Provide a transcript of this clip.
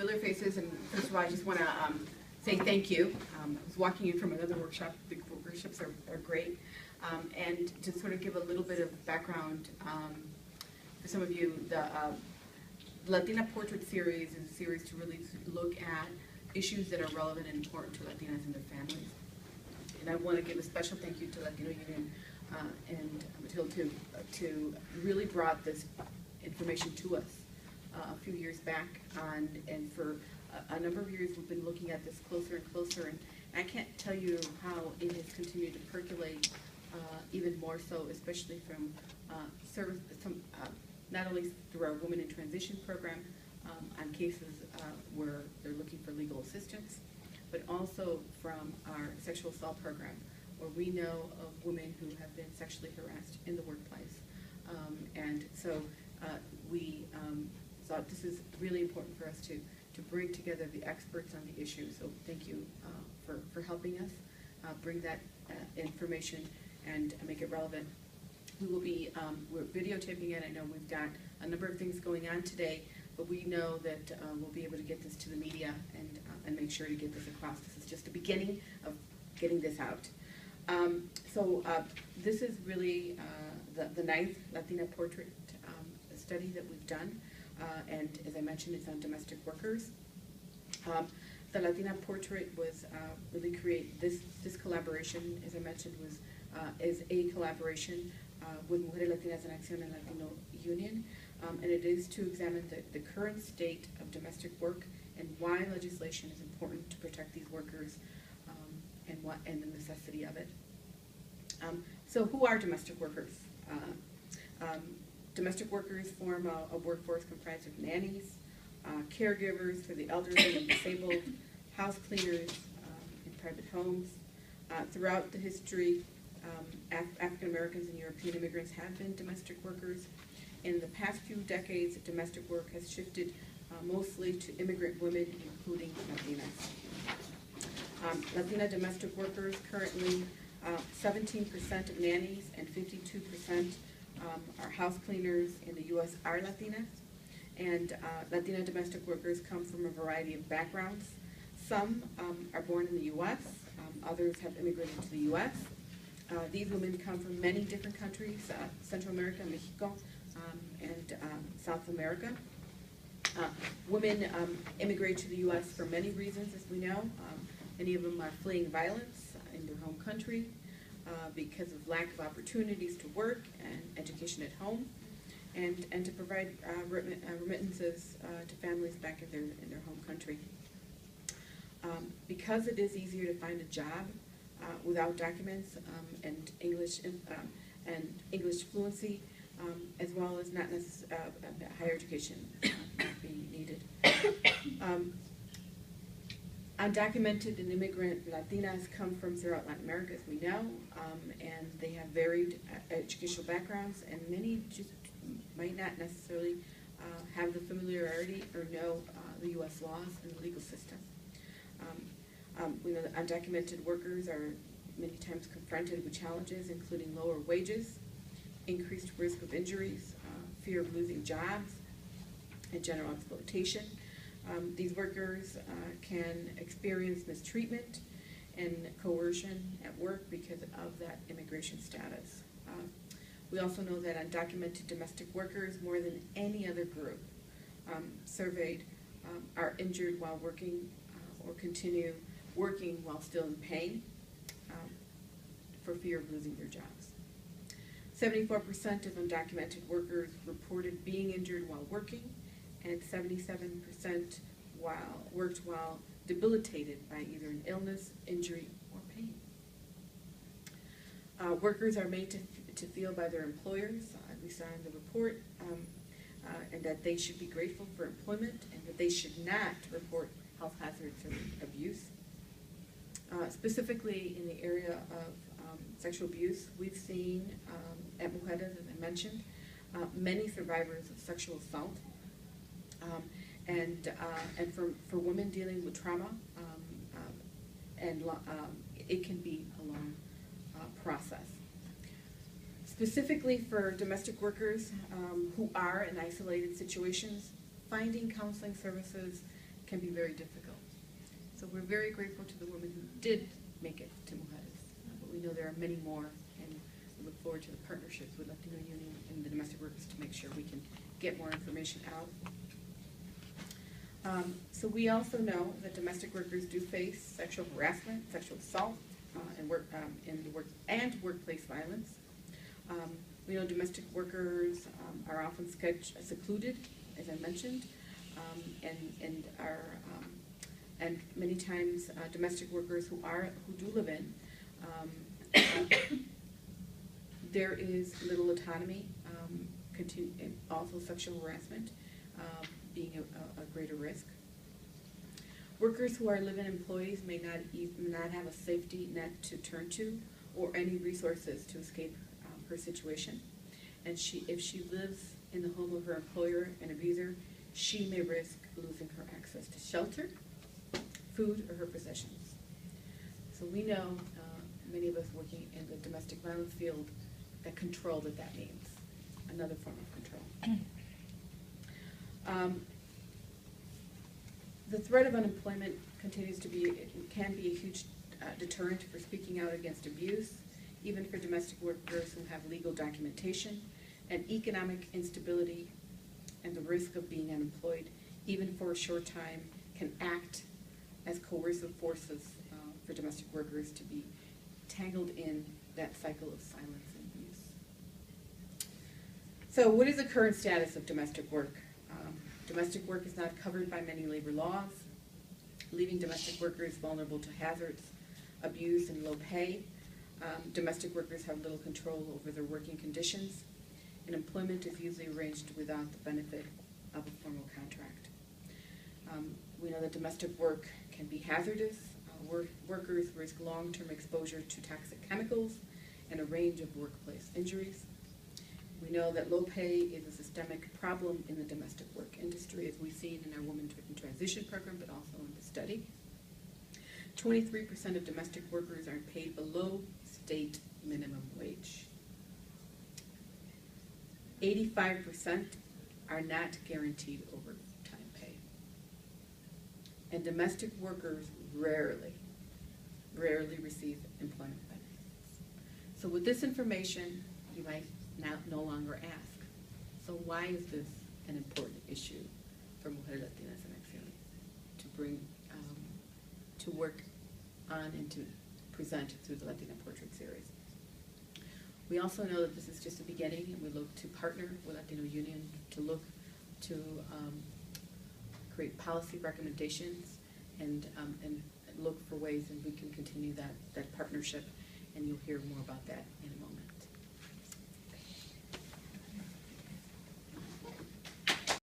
familiar faces, and first of all, I just want to say thank you. I was walking in from another workshop. The workshops are great. And to sort of give a little bit of background for some of you, the Latina Portrait Series is a series to really look at issues that are relevant and important to Latinas and their families. And I want to give a special thank you to Latino Union and Matilda to really brought this information to us a few years back, and for a number of years we've been looking at this closer and closer, and I can't tell you how it has continued to percolate even more so, especially from not only through our Women in Transition program on cases where they're looking for legal assistance, but also from our sexual assault program, where we know of women who have been sexually harassed in the workplace. And so we thought this is really important for us to bring together the experts on the issue. So thank you for helping us bring that information and make it relevant. We will be, we're videotaping it. I know we've got a number of things going on today, but we know that we'll be able to get this to the media and make sure to get this across. This is just the beginning of getting this out. So this is really the 9th Latina Portrait study that we've done, and as I mentioned, it's on domestic workers. The Latina Portrait was really this collaboration, as I mentioned, was is a collaboration with Mujeres, Latinas, and Accion and Latino Union, and it is to examine the current state of domestic work and why legislation is important to protect these workers, and the necessity of it. So who are domestic workers? Domestic workers form a workforce comprised of nannies, caregivers for the elderly and disabled, house cleaners in private homes. Throughout the history, African Americans and European immigrants have been domestic workers. In the past few decades, domestic work has shifted mostly to immigrant women, including Latinas. Latina domestic workers currently, 17% of nannies and 52% are house cleaners in the U.S. are Latinas. And Latina domestic workers come from a variety of backgrounds. Some are born in the U.S., others have immigrated to the U.S. These women come from many different countries, Central America, Mexico, and South America. Women immigrate to the U.S. for many reasons, as we know. Many of them are fleeing violence in their home country because of lack of opportunities to work and education at home, and to provide remittances to families back in their home country. Because it is easier to find a job without documents and English fluency, as well as not necessarily higher education being needed. Undocumented and immigrant Latinas come from throughout Latin America, as we know, and they have varied educational backgrounds, and many just might not necessarily have the familiarity or know the U.S. laws and the legal system. We know that undocumented workers are many times confronted with challenges, including lower wages, increased risk of injuries, fear of losing jobs, and general exploitation. These workers can experience mistreatment and coercion at work because of that immigration status. We also know that undocumented domestic workers, more than any other group surveyed, are injured while working or continue working while still in pain for fear of losing their jobs. 74% of undocumented workers reported being injured while working, and 77% worked while debilitated by either an illness, injury, or pain. Workers are made to feel by their employers, we saw in the report, and that they should be grateful for employment, and that they should not report health hazards or abuse. Specifically in the area of sexual abuse, we've seen at Mujeres, as I mentioned, many survivors of sexual assault, and for women dealing with trauma, it can be a long process. Specifically for domestic workers who are in isolated situations, finding counseling services can be very difficult. So we're very grateful to the women who did make it to Mujeres, but we know there are many more, and we look forward to the partnerships with Latino Union and the domestic workers to make sure we can get more information out. So we also know that domestic workers do face sexual harassment, sexual assault, and workplace violence. We know domestic workers are often secluded, as I mentioned, and many times domestic workers who do live in, there is little autonomy, and also sexual harassment being a greater risk. Workers who are live-in employees may not have a safety net to turn to or any resources to escape her situation. And if she lives in the home of her employer and abuser, she may risk losing her access to shelter, food, or her possessions. So we know, many of us working in the domestic violence field, that control that means, another form of control. The threat of unemployment can be a huge deterrent for speaking out against abuse, even for domestic workers who have legal documentation, and economic instability and the risk of being unemployed, even for a short time, can act as coercive forces for domestic workers to be tangled in that cycle of silence and abuse. So what is the current status of domestic work? Domestic work is not covered by many labor laws, leaving domestic workers vulnerable to hazards, abuse, and low pay. Domestic workers have little control over their working conditions, and employment is usually arranged without the benefit of a formal contract. We know that domestic work can be hazardous. Workers risk long-term exposure to toxic chemicals and a range of workplace injuries. We know that low pay is a systemic problem in the domestic work industry, as we've seen in our Women in Transition program, but also in the study. 23% of domestic workers are paid below state minimum wage. 85% are not guaranteed overtime pay. And domestic workers rarely receive employment benefits. So with this information, you might now no longer ask, so why is this an important issue for Mujeres, Latinas, and Accion to bring, to work on and to present through the Latina Portrait Series? We also know that this is just the beginning, and we look to partner with Latino Union to look to create policy recommendations and look for ways that we can continue that partnership, and you'll hear more about that in a moment.